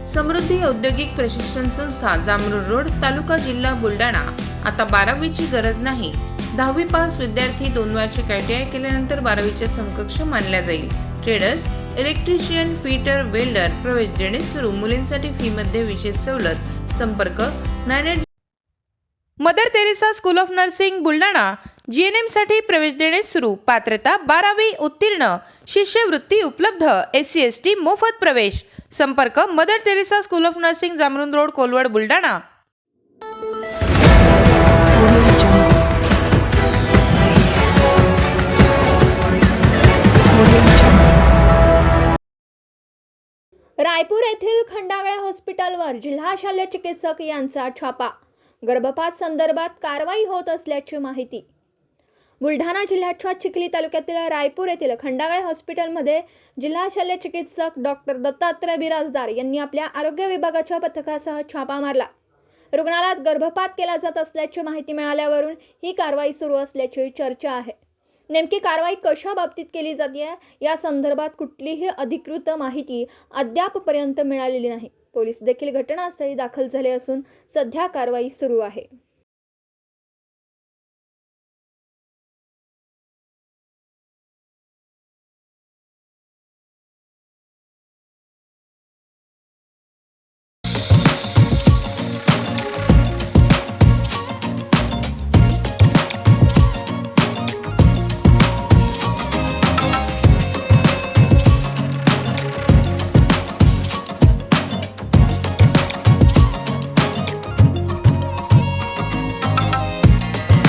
समृद्धी औद्योगिक प्रशिक्षण संस्था, जामरूर रोड, तालुका जिल्हा बुलढाणा। आता 12वीची गरज नाही। 10वी पास विद्यार्थी 2 वार्षिक ITI केल्यानंतर 12वीच्या समकक्ष मानल्या जाईल। ट्रेडर्स, इलेक्ट्रिशियन, फिटर, वेल्डर प्रवेश देणे सुरू। मुलींसाठी फी मध्ये विशेष सवलत। संपर्क 98 Mother Teresa school of Nursing Buldhana. GNM साठी प्रवेश देणे सुरू। पात्रता 12वी उत्तीर्ण। शिष्यवृत्ती उपलब्ध। SC ST मोफत प्रवेश। संपर्क Mother Teresa school of nursing, Jamrun road, Kolwad, Buldhana. Raipur येथील खंडागळे हॉस्पिटलवर जिल्हा शल्य चिकित्सक यांचा छापा। गर्भपात संदर्भात कारवाई होत असल्याची माहिती। बुलढाणा जिल्ह्याच्या चिखली तालुक्यातील रायपूर येथील खंडागळे हॉस्पिटलमध्ये जिल्हा शल्य चिकित्सक डॉक्टर दत्तात्रय बिराजदार यांनी आपल्या आरोग्य विभागाच्या पथकासह छापा मारला। रुग्णालयात गर्भपात केला जात असल्याची माहिती मिळाल्यावरून ही कारवाई सुरू असल्याची चर्चा आहे। नेमकी कारवाई कशा बाबतीत केली जाते या संदर्भात कुठलीही अधिकृत माहिती अद्यापपर्यंत मिळालेली नाही। पोलीस देखील घटनास्थळी दाखल झाले असून सध्या कारवाई सुरू आहे।